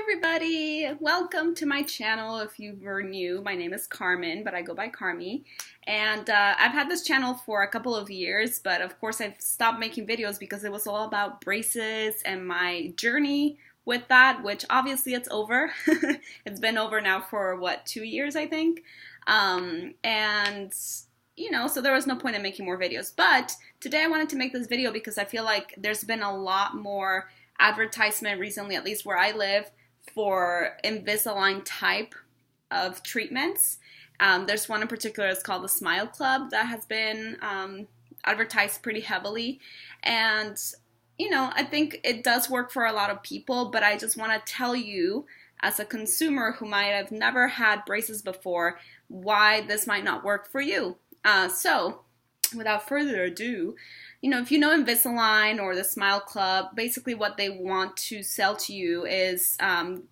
Everybody, welcome to my channel. If you were new, my name is Carmen, but I go by Carmi, and I've had this channel for a couple of years, but of course I've stopped making videos because it was all about braces and my journey with that, which obviously it's over. It's been over now for what, 2 years I think, and so there was no point in making more videos. But today I wanted to make this video because I feel like there's been a lot more advertisement recently, at least where I live, for Invisalign type of treatments. There's one in particular, it's called the Smile Club, that has been advertised pretty heavily. And, I think it does work for a lot of people, but I just want to tell you, as a consumer who might have never had braces before, why this might not work for you. So, without further ado, if you know Invisalign or the Smile Club, basically what they want to sell to you is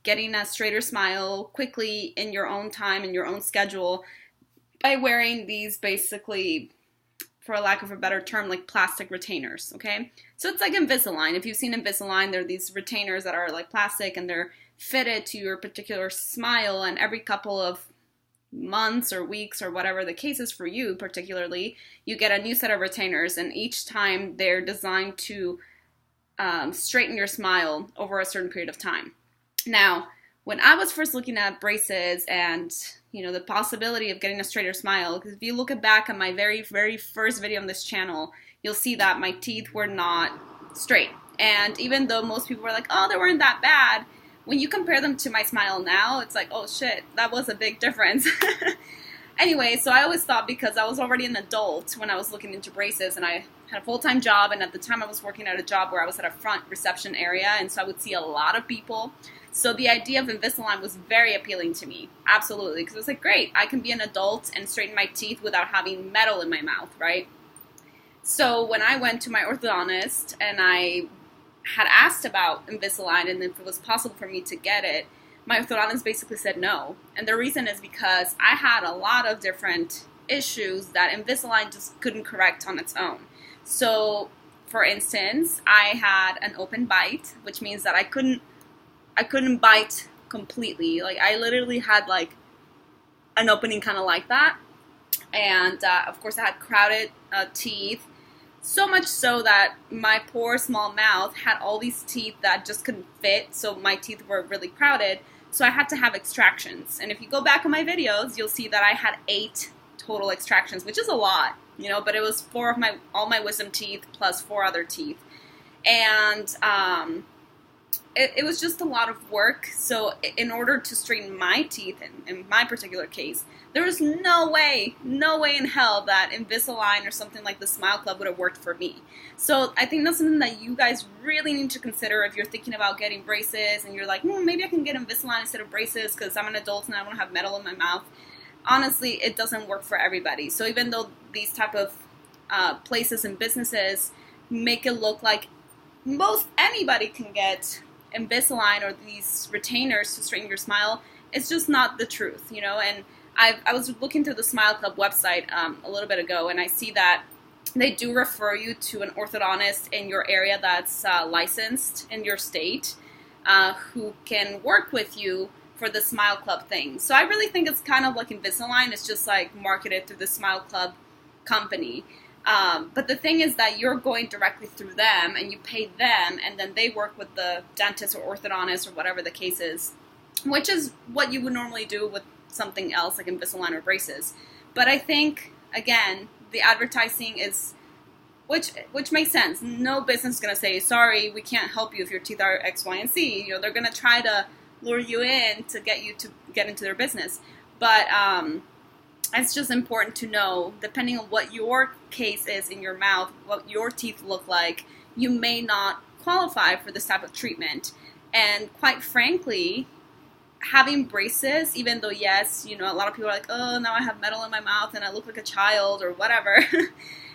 getting a straighter smile quickly in your own time, in your own schedule, by wearing these basically, for a lack of a better term, like plastic retainers, okay? So it's like Invisalign. If you've seen Invisalign, they're these retainers that are like plastic and they're fitted to your particular smile, and every couple of months or weeks or whatever the case is for you particularly, you get a new set of retainers, and each time they're designed to straighten your smile over a certain period of time. Now, when I was first looking at braces and the possibility of getting a straighter smile, because if you look back at my very first video on this channel, you'll see that my teeth were not straight, and even though most people were like, oh, they weren't that bad, when you compare them to my smile now, it's like, oh shit, that was a big difference. Anyway, so I always thought, because I was already an adult when I was looking into braces, and I had a full-time job, and at the time I was working at a job where I was at a front reception area, and so I would see a lot of people. So the idea of Invisalign was very appealing to me, absolutely, because it was like, great, I can be an adult and straighten my teeth without having metal in my mouth, right? So when I went to my orthodontist and I had asked about Invisalign and if it was possible for me to get it, my orthodontist basically said no. And the reason is because I had a lot of different issues that Invisalign just couldn't correct on its own. So, for instance, I had an open bite, which means that I couldn't bite completely. Like, I literally had like an opening kind of like that. And of course I had crowded teeth. So much so that my poor small mouth had all these teeth that just couldn't fit, so my teeth were really crowded, so I had to have extractions. And if you go back on my videos, you'll see that I had 8 total extractions, which is a lot, but it was 4 of all my wisdom teeth plus 4 other teeth. And it was just a lot of work. So in order to straighten my teeth, in my particular case, there was no way in hell that Invisalign or something like the Smile Club would have worked for me. So I think that's something that you guys really need to consider if you're thinking about getting braces and you're like, maybe I can get Invisalign instead of braces because I'm an adult and I don't have metal in my mouth. Honestly, it doesn't work for everybody. So even though these type of places and businesses make it look like most anybody can get Invisalign or these retainers to straighten your smile, it's just not the truth, and I was looking through the Smile Club website a little bit ago, and I see that they do refer you to an orthodontist in your area that's licensed in your state who can work with you for the Smile Club thing. So I really think it's kind of like Invisalign. It's just like marketed through the Smile Club company. But the thing is that you're going directly through them and you pay them, and then they work with the dentist or orthodontist or whatever the case is, which is what you would normally do with something else like Invisalign or braces. But I think, again, the advertising is, which makes sense. No business is going to say, sorry, we can't help you if your teeth are X, Y, and Z. They're going to try to lure you in to get you to get into their business. But it's just important to know, depending on what your case is in your mouth, what your teeth look like, you may not qualify for this type of treatment. And quite frankly, having braces, even though, yes, a lot of people are like, oh, now I have metal in my mouth and I look like a child or whatever,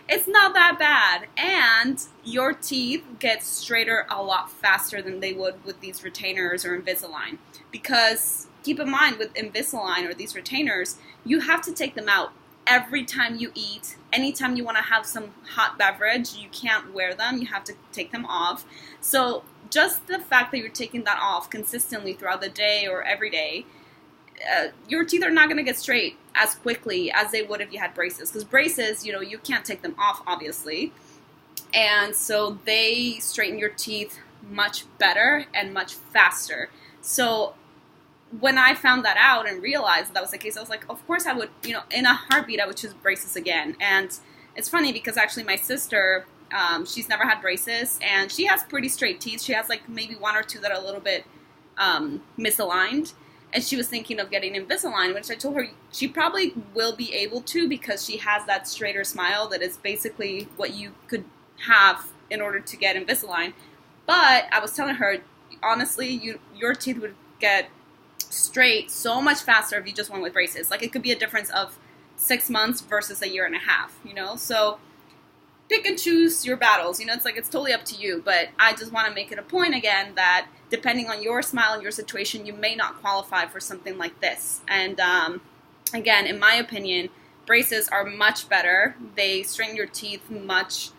it's not that bad. And your teeth get straighter a lot faster than they would with these retainers or Invisalign. Because keep in mind, with Invisalign or these retainers, you have to take them out every time you eat, anytime you want to have some hot beverage, you can't wear them. You have to take them off. So just the fact that you're taking that off consistently throughout the day or every day, your teeth are not going to get straight as quickly as they would if you had braces. Because braces, you know, you can't take them off, obviously. And so they straighten your teeth much better and much faster. So when I found that out and realized that was the case, I was like, of course I would, you know, in a heartbeat, I would choose braces again. And it's funny because actually my sister, she's never had braces, and she has pretty straight teeth. She has like maybe one or two that are a little bit misaligned. And she was thinking of getting Invisalign, which I told her she probably will be able to because she has that straighter smile that is basically what you could have in order to get Invisalign. But I was telling her, honestly, your teeth would get straight so much faster if you just went with braces. Like, it could be a difference of 6 months versus a year and a half, you know? So pick and choose your battles. You know, it's like, it's totally up to you. But I just want to make it a point again that depending on your smile and your situation, you may not qualify for something like this. And again, in my opinion, braces are much better. They straighten your teeth much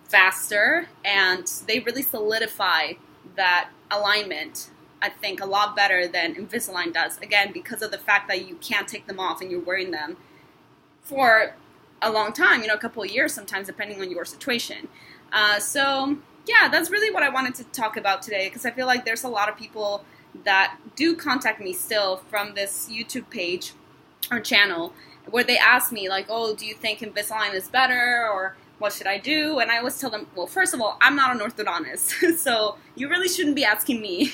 faster, and they really solidify that alignment, I think, a lot better than Invisalign does. Again, because of the fact that you can't take them off and you're wearing them for a long time, you know, a couple of years sometimes, depending on your situation. So yeah, that's really what I wanted to talk about today, because I feel like there's a lot of people that do contact me still from this YouTube page or channel where they ask me like, oh, do you think Invisalign is better, or what should I do? And I always tell them, well, first of all, I'm not an orthodontist, so you really shouldn't be asking me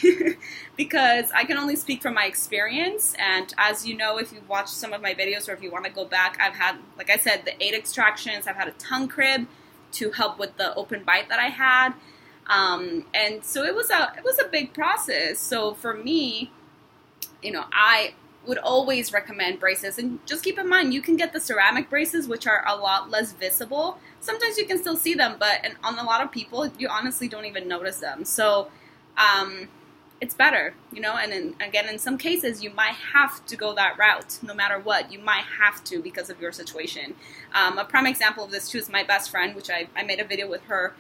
because I can only speak from my experience. And as you know, if you've watched some of my videos, or if you want to go back, I've had, like I said, the 8 extractions. I've had a tongue crib to help with the open bite that I had. And so it was a big process. So for me, you know, I would always recommend braces. And just keep in mind, you can get the ceramic braces, which are a lot less visible. Sometimes you can still see them, but on a lot of people, you honestly don't even notice them. So it's better, you know, and again, in some cases, you might have to go that route, no matter what. You might have to because of your situation. A prime example of this, too, is my best friend, which I made a video with her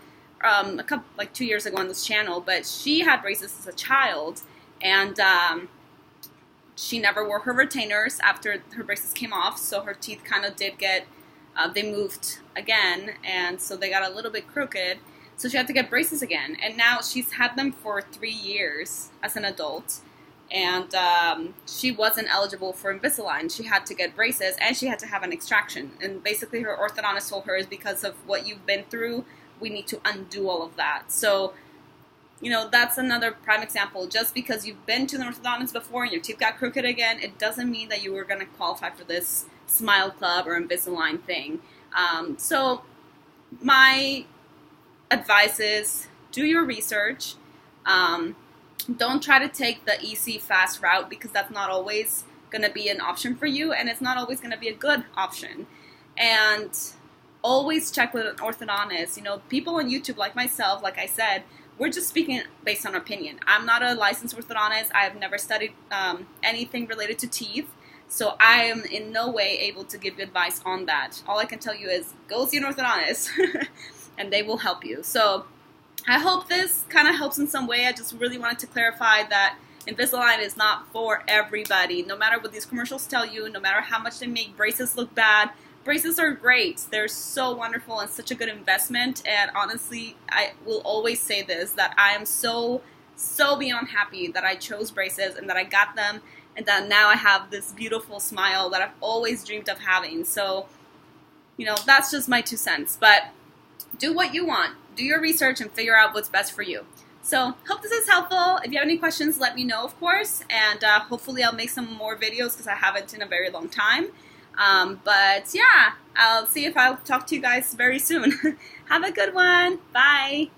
like 2 years ago on this channel, but she had braces as a child, and she never wore her retainers after her braces came off, so her teeth kind of did get, they moved again, and so they got a little bit crooked, so she had to get braces again. And now she's had them for 3 years as an adult, and she wasn't eligible for Invisalign. She had to get braces, and she had to have an extraction, and basically her orthodontist told her, is because of what you've been through, we need to undo all of that. So, you know, that's another prime example. Just because you've been to an orthodontist before and your teeth got crooked again, it doesn't mean that you were going to qualify for this Smile Club or Invisalign thing. So my advice is, do your research. Don't try to take the easy, fast route, because that's not always going to be an option for you, and it's not always going to be a good option. And always check with an orthodontist. You know, people on YouTube like myself, like I said, we're just speaking based on opinion. I'm not a licensed orthodontist. I have never studied anything related to teeth, so I am in no way able to give you advice on that. All I can tell you is go see an orthodontist, and they will help you. So I hope this kind of helps in some way. I just really wanted to clarify that Invisalign is not for everybody. No matter what these commercials tell you, no matter how much they make braces look bad, braces are great. They're so wonderful and such a good investment. And honestly, I will always say this, that I am so beyond happy that I chose braces and that I got them, and that now I have this beautiful smile that I've always dreamed of having. So, you know, that's just my 2 cents. But do what you want. Do your research and figure out what's best for you. So, hope this is helpful. If you have any questions, let me know, of course. And hopefully I'll make some more videos, because I haven't in a very long time. But yeah, I'll see if I'll talk to you guys very soon. Have a good one. Bye.